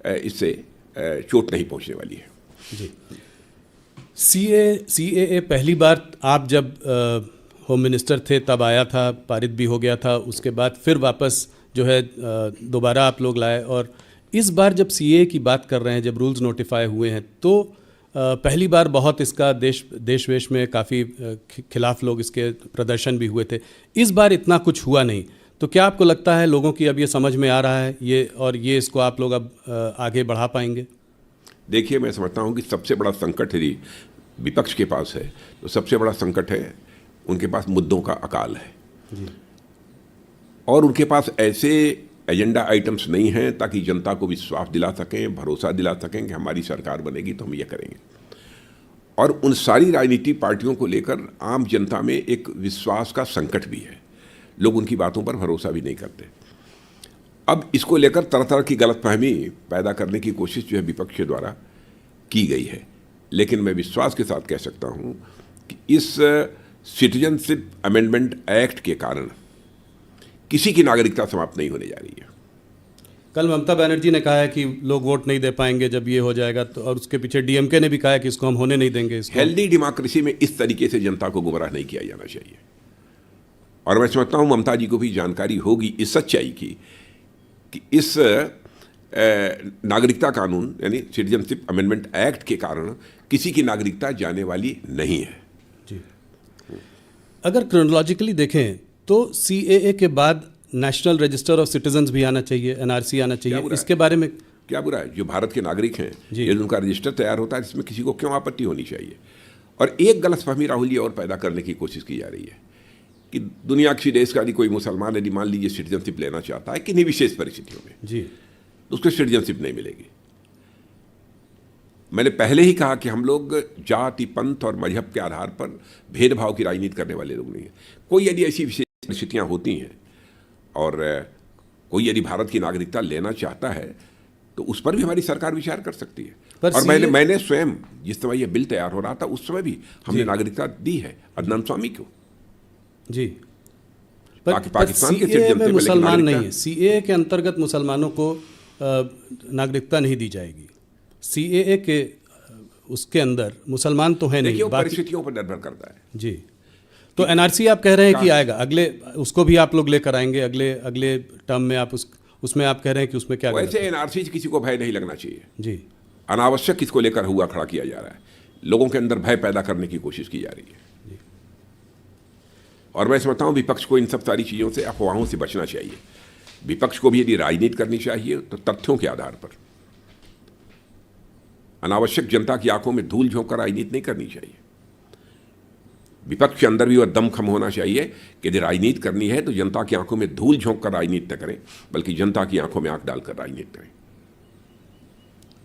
इससे चोट नहीं पहुंचने वाली है। जी, CAA पहली बार आप जब होम मिनिस्टर थे तब आया था, पारित भी हो गया था, उसके बाद फिर वापस जो है दोबारा आप लोग लाए, और इस बार जब CAA की बात कर रहे हैं, जब रूल्स नोटिफाई हुए हैं, तो पहली बार बहुत इसका देश वेश में काफ़ी खिलाफ लोग इसके प्रदर्शन भी हुए थे। इस बार इतना कुछ हुआ नहीं, तो क्या आपको लगता है लोगों की अब ये समझ में आ रहा है ये, और ये इसको आप लोग अब आगे बढ़ा पाएंगे? देखिए, मैं समझता हूँ कि सबसे बड़ा संकट यदि विपक्ष के पास है तो सबसे बड़ा संकट है उनके पास मुद्दों का अकाल है जी। और उनके पास ऐसे एजेंडा आइटम्स नहीं हैं ताकि जनता को विश्वास दिला सकें, भरोसा दिला सकें कि हमारी सरकार बनेगी तो हम ये करेंगे। और उन सारी राजनीतिक पार्टियों को लेकर आम जनता में एक विश्वास का संकट भी है, लोग उनकी बातों पर भरोसा भी नहीं करते। अब इसको लेकर तरह तरह की गलतफहमी पैदा करने की कोशिश जो है विपक्ष के द्वारा की गई है, लेकिन मैं विश्वास के साथ कह सकता हूँ कि इस सिटीजनशिप अमेंडमेंट एक्ट के कारण किसी की नागरिकता समाप्त नहीं होने जा रही है। कल ममता बनर्जी ने कहा है कि लोग वोट नहीं दे पाएंगे जब ये हो जाएगा, तो और उसके पीछे DMK ने भी कहा है कि इसको हम होने नहीं देंगे। हेल्दी डेमोक्रेसी में इस तरीके से जनता को गुमराह नहीं किया जाना चाहिए, और मैं समझता हूँ ममता जी को भी जानकारी होगी इस सच्चाई की कि इस नागरिकता कानून यानी सिटीजनशिप अमेंडमेंट एक्ट के कारण किसी की नागरिकता जाने वाली नहीं है। जी, अगर क्रोनोलॉजिकली देखें तो CAA के बाद नेशनल रजिस्टर ऑफ सिटीजन्स भी आना चाहिए, NRC आना चाहिए, इसके बारे में क्या बुरा है? जो भारत के नागरिक हैं, यदि उनका रजिस्टर तैयार होता है, इसमें किसी को क्यों आपत्ति होनी चाहिए? और एक गलतफहमी राहुल जी और पैदा करने की कोशिश की जा रही है कि दुनिया किसी देश का यदि कोई मुसलमान यदि मान लीजिए सिटीजनशिप लेना चाहता है किन्हीं विशेष परिस्थितियों में जी, तो उसको सिटीजनशिप नहीं मिलेगी। मैंने पहले ही कहा कि हम लोग जाति, पंथ और मजहब के आधार पर भेदभाव की राजनीति करने वाले लोग नहीं हैं। कोई यदि ऐसी विशेष परिस्थितियाँ होती हैं और कोई यदि भारत की नागरिकता लेना चाहता है तो उस पर भी हमारी सरकार विचार कर सकती है। और मैंने स्वयं जिस समय ये बिल तैयार हो रहा था उस समय भी हमने नागरिकता दी है अदनान स्वामी को। जी, पाकिस्तान के CAA में मुसलमान नहीं है, CAA के अंतर्गत मुसलमानों को नागरिकता नहीं दी जाएगी। CAA के उसके अंदर मुसलमान तो है नहीं, परिस्थितियों पर निर्भर करता है। जी, तो NRC आप कह रहे हैं कि आएगा अगले, उसको भी आप लोग लेकर आएंगे अगले टर्म में, आप उसमें आप कह रहे हैं कि उसमें क्या? वैसे NRC किसी को भय नहीं लगना चाहिए जी, अनावश्यक किसको लेकर हुआ खड़ा किया जा रहा है, लोगों के अंदर भय पैदा करने की कोशिश की जा रही है। और मैं समझता हूँ विपक्ष को इन सब सारी चीज़ों से, अफवाहों से बचना चाहिए। विपक्ष को भी यदि राजनीति करनी चाहिए तो तथ्यों के आधार पर, अनावश्यक जनता की आंखों में धूल झोंक कर राजनीति नहीं करनी चाहिए। विपक्ष के अंदर भी वह दमखम होना चाहिए कि यदि राजनीति करनी है तो जनता की आंखों में धूल झोंक कर राजनीति न करें, बल्कि जनता की आंखों में आंख डालकर राजनीति करें।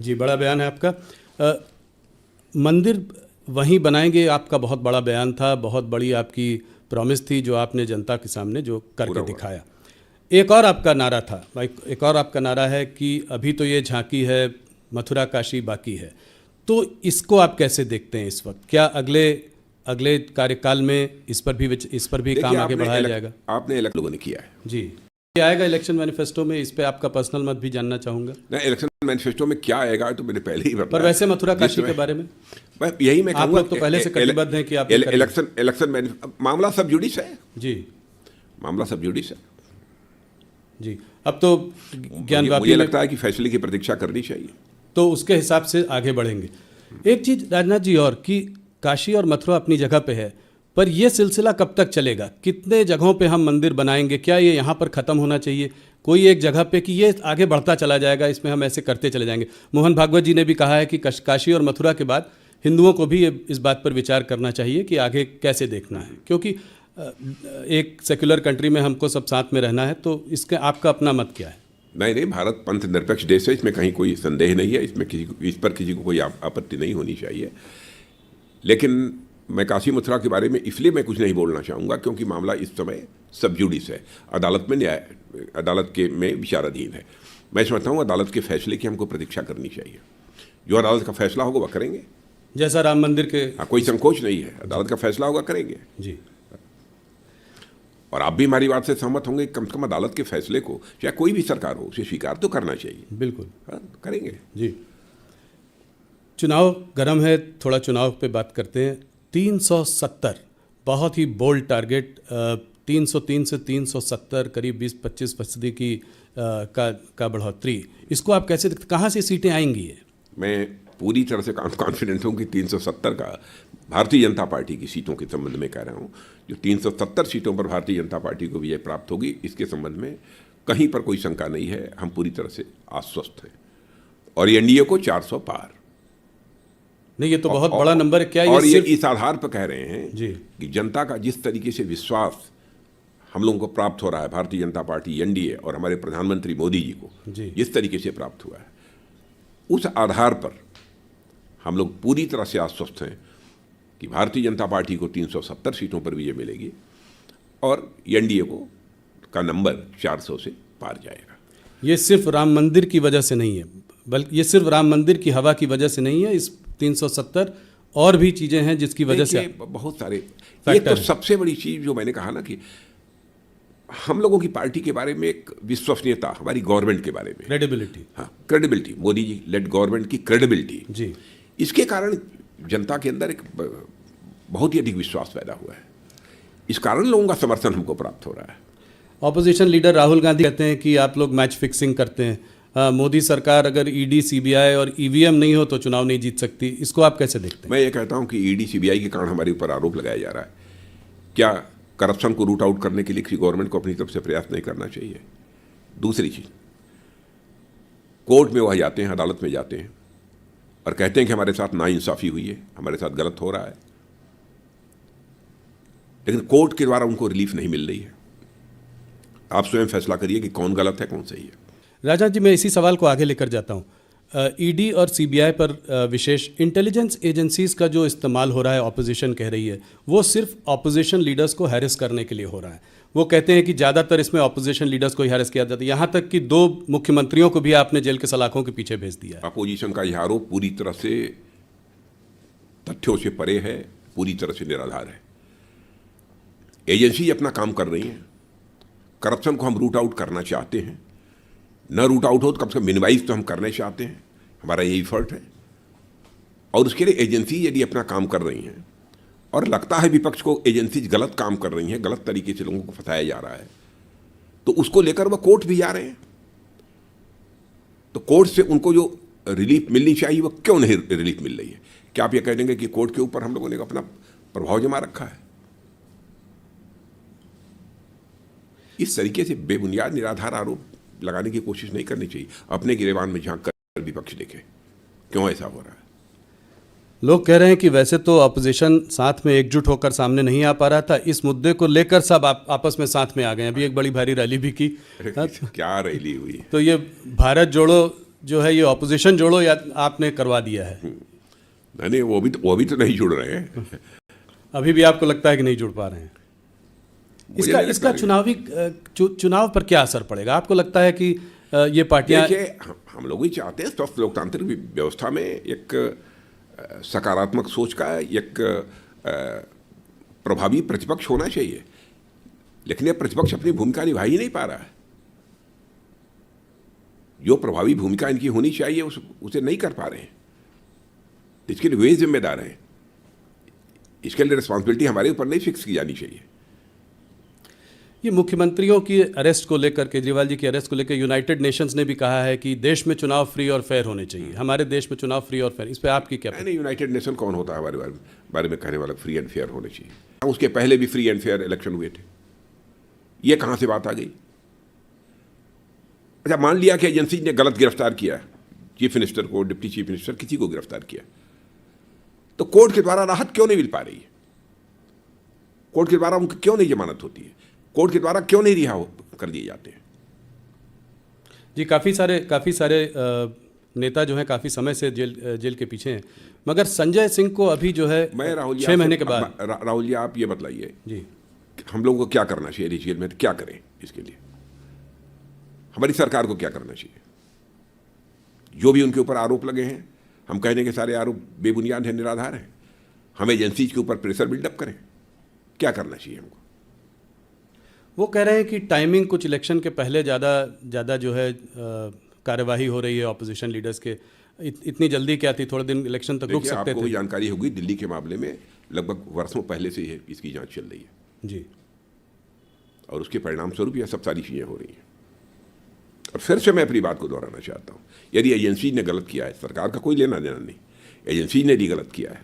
जी, बड़ा बयान है आपका। मंदिर वहीं बनाएंगे, आपका बहुत बड़ा बयान था, बहुत बड़ी आपकी प्रॉमिस थी जो आपने जनता के सामने जो करके दिखाया। एक और आपका नारा था, एक और आपका नारा है कि अभी तो ये झांकी है, मथुरा काशी बाकी है, तो इसको आप कैसे देखते हैं इस वक्त? क्या अगले कार्यकाल में इस पर भी काम आगे बढ़ाया जाएगा? आपने लोगों ने किया है जी, ये आएगा इलेक्शन मैनिफेस्टो में, इस पे आपका पर्सनल मत भी जानना चाहूँगा। नहीं, इलेक्शन मैनिफेस्टो में क्या आएगा तो मैंने पहले ही बताया। पर वैसे मथुरा काशी के बारे में यही मैं आप लोग तो पहले से कटिबद्ध हैं कि आप इलेक्शन मामला सब जुडिस है जी, मामला सब जुडिस है जी। अब तो ज्ञानवापी मुझे लगता है कि फैसले की प्रतीक्षा करनी चाहिए, तो उसके हिसाब से आगे बढ़ेंगे। एक चीज़ राजनाथ जी और कि काशी और मथुरा अपनी जगह पे है, पर यह सिलसिला कब तक चलेगा? कितने जगहों पे हम मंदिर बनाएंगे? क्या ये यहाँ पर ख़त्म होना चाहिए कोई एक जगह पे कि ये आगे बढ़ता चला जाएगा, इसमें हम ऐसे करते चले जाएंगे? मोहन भागवत जी ने भी कहा है कि काशी और मथुरा के बाद हिंदुओं को भी इस बात पर विचार करना चाहिए कि आगे कैसे देखना है, क्योंकि एक सेक्युलर कंट्री में हमको सब साथ में रहना है। तो इसका आपका अपना मत क्या है? नहीं, भारत पंथ निरपेक्ष देश है, इसमें कहीं कोई संदेह नहीं है, इस पर किसी को कोई आपत्ति नहीं होनी चाहिए। लेकिन मैं काशी मथुरा के बारे में इसलिए मैं कुछ नहीं बोलना चाहूँगा क्योंकि मामला इस समय सब जुडिस है, अदालत में विचाराधीन है। मैं समझता हूँ अदालत के फैसले की हमको प्रतीक्षा करनी चाहिए, जो अदालत का फैसला होगा वह करेंगे। जैसा राम मंदिर के कोई संकोच नहीं है, अदालत का फैसला होगा करेंगे जी। और आप भी हमारी बात से सहमत होंगे, कम से कम अदालत के फैसले को चाहे कोई भी सरकार हो उसे स्वीकार तो करना चाहिए। बिल्कुल। हाँ, करेंगे जी, चुनाव गर्म है, थोड़ा चुनाव पे बात करते हैं। 370 बहुत ही बोल्ड टारगेट, 303 से 370 करीब 20-25% की का बढ़ोतरी, इसको आप कैसे देखते, कहाँ से सीटें आएंगी ये? मैं पूरी तरह से कॉन्फिडेंट हूँ कि 370 का भारतीय जनता पार्टी की सीटों के संबंध में कह रहा हूँ, जो 370 सीटों पर भारतीय जनता पार्टी को विजय प्राप्त होगी, इसके संबंध में कहीं पर कोई शंका नहीं है। हम पूरी तरह से आश्वस्त हैं और एनडीए को 400 पार। नहीं, ये तो बहुत बड़ा नंबर है। क्या और ये ये सिर्फ इस आधार पर कह रहे हैं जी कि जनता का जिस तरीके से विश्वास हम लोगों को प्राप्त हो रहा है, भारतीय जनता पार्टी एनडीए और हमारे प्रधानमंत्री मोदी जी को जी जिस तरीके से प्राप्त हुआ है, उस आधार पर हम लोग पूरी तरह से आश्वस्त हैं कि भारतीय जनता पार्टी को 370 सीटों पर विजय मिलेगी और एनडीए को का नंबर 400 से पार जाएगा। ये सिर्फ राम मंदिर की वजह से नहीं है, बल्कि ये सिर्फ राम मंदिर की हवा की वजह से नहीं है। इस 370 और भी चीज़ें हैं जिसकी वजह से बहुत सारे, ये तो सबसे बड़ी चीज़ जो मैंने कहा ना कि हम लोगों की पार्टी के बारे में एक विश्वसनीयता, हमारी गवर्नमेंट के बारे में क्रेडिबिलिटी, हाँ credibility, Modi ji lead government की क्रेडिबिलिटी जी, इसके कारण जनता के अंदर एक बहुत ही अधिक विश्वास पैदा हुआ है। इस कारण लोगों का समर्थन हमको प्राप्त हो रहा है। ऑपोजिशन लीडर राहुल गांधी कहते हैं कि आप लोग मैच फिक्सिंग करते हैं। मोदी सरकार अगर ईडी, सीबीआई और ईवीएम नहीं हो तो चुनाव नहीं जीत सकती, इसको आप कैसे देखते हैं? मैं ये कहता हूँ कि ईडी सीबीआई के कारण हमारे ऊपर आरोप लगाया जा रहा है। क्या करप्शन को रूट आउट करने के लिए किसी गवर्नमेंट को अपनी तरफ से प्रयास नहीं करना चाहिए? दूसरी चीज, कोर्ट में वह जाते हैं, अदालत में जाते हैं और कहते हैं कि हमारे साथ नाइंसाफी हुई है, हमारे साथ गलत हो रहा है, लेकिन कोर्ट के द्वारा उनको रिलीफ नहीं मिल रही है। आप स्वयं फैसला करिए कि कौन गलत है, कौन सही है। राजा जी, मैं इसी सवाल को आगे लेकर जाता हूँ। ईडी और सीबीआई पर विशेष इंटेलिजेंस एजेंसीज का जो इस्तेमाल हो रहा है, ऑपोजिशन कह रही है, वो सिर्फ ऑपोजिशन लीडर्स को हैरेस करने के लिए हो रहा है। वो कहते हैं कि ज़्यादातर इसमें ऑपोजिशन लीडर्स को ही हैरेस किया जाता है, यहाँ तक कि 2 मुख्यमंत्रियों को भी आपने जेल के सलाखों के पीछे भेज दिया है। अपोजिशन का यह आरोप पूरी तरह से तथ्यों से परे है, पूरी तरह से निराधार है। एजेंसी अपना काम कर रही हैं, करप्शन को हम रूट आउट करना चाहते हैं, न रूट आउट हो तो कम से कम मिनिमाइज तो हम करना चाहते हैं, हमारा ये एफर्ट है। और उसके लिए एजेंसी यदि अपना काम कर रही हैं और लगता है विपक्ष को एजेंसी गलत काम कर रही हैं, गलत तरीके से लोगों को फंसाया जा रहा है, तो उसको लेकर वह कोर्ट भी जा रहे हैं। तो कोर्ट से उनको जो रिलीफ मिलनी चाहिए वह क्यों नहीं रिलीफ मिल रही है? क्या आप ये कह देंगे कि कोर्ट के ऊपर हम लोगों ने अपना प्रभाव जमा रखा है? इस तरीके से बेबुनियाद निराधार आरोप लगाने की कोशिश नहीं करनी चाहिए। अपने गिरेबान में झांक कर विपक्ष देखे क्यों ऐसा हो रहा है। लोग कह रहे हैं कि वैसे तो अपोजिशन साथ में एकजुट होकर सामने नहीं आ पा रहा था, इस मुद्दे को लेकर सब आपस में साथ में आ गए। अभी एक बड़ी भारी रैली भी की। क्या रैली हुई? तो ये भारत जोड़ो जो है, ये ऑपोजिशन जोड़ो या आपने करवा दिया है? नहीं, वो भी तो नहीं जुड़ रहे हैं। अभी भी आपको लगता है कि नहीं जुड़ पा रहे हैं? इसका चुनाव पर क्या असर पड़ेगा? आपको लगता है कि ये पार्टियां, हम लोग भी चाहते हैं स्वस्थ लोकतांत्रिक व्यवस्था में एक सकारात्मक सोच का एक प्रभावी प्रतिपक्ष होना चाहिए, लेकिन यह प्रतिपक्ष अपनी भूमिका निभा ही नहीं पा रहा है। जो प्रभावी भूमिका इनकी होनी चाहिए उसे नहीं कर पा रहे हैं। इसके लिए वे जिम्मेदार हैं। इसके लिए रिस्पॉन्सिबिलिटी हमारे ऊपर नहीं फिक्स की जानी चाहिए। ये मुख्यमंत्रियों की अरेस्ट को लेकर, केजरीवाल जी की अरेस्ट को लेकर यूनाइटेड नेशंस ने भी कहा है कि देश में चुनाव फ्री और फेयर होने चाहिए। हमारे देश में चुनाव फ्री और फेयर, इस पे आपकी क्या? नहीं, यूनाइटेड नेशन कौन होता है हमारे बारे में कहने वाला फ्री एंड फेयर होने चाहिए? उसके पहले भी फ्री एंड फेयर इलेक्शन हुए थे। ये कहाँ से बात आ गई? अच्छा, मान लिया कि एजेंसी ने गलत गिरफ्तार किया, चीफ मिनिस्टर को, डिप्टी चीफ मिनिस्टर, किसी को गिरफ्तार किया, तो कोर्ट के द्वारा राहत क्यों नहीं मिल पा रही है? कोर्ट के द्वारा उनकी क्यों नहीं जमानत होती है? कोर्ट के द्वारा क्यों नहीं रिहा कर दिए जाते हैं? जी, काफ़ी सारे नेता जो हैं काफ़ी समय से जेल के पीछे हैं, मगर संजय सिंह को अभी जो है, मैं राहुल जी 6 महीने के बाद, राहुल जी आप ये बतलाइए जी, हम लोगों को क्या करना चाहिए जेल में? क्या करें इसके लिए? हमारी सरकार को क्या करना चाहिए? जो भी उनके ऊपर आरोप लगे हैं, हम कहने के सारे आरोप बेबुनियाद हैं, निराधार हैं। हम एजेंसीज के ऊपर प्रेशर बिल्डअप करें? क्या करना चाहिए हमको? वो कह रहे हैं कि टाइमिंग कुछ इलेक्शन के पहले ज़्यादा जो है कार्यवाही हो रही है ऑपोजिशन लीडर्स के। इतनी जल्दी क्या थी, थोड़े दिन इलेक्शन तक रुक देखिए, सकते आपको थे। जानकारी होगी, दिल्ली के मामले में लगभग वर्षों पहले से ही इसकी जांच चल रही है जी। और उसके परिणाम स्वरूप यह सब सारी चीज़ें हो रही हैं। और फिर से मैं अपनी बात को दोहराना चाहता हूँ, यदि एजेंसी ने गलत किया है, सरकार का कोई लेना देना नहीं, एजेंसी ने भी गलत किया है,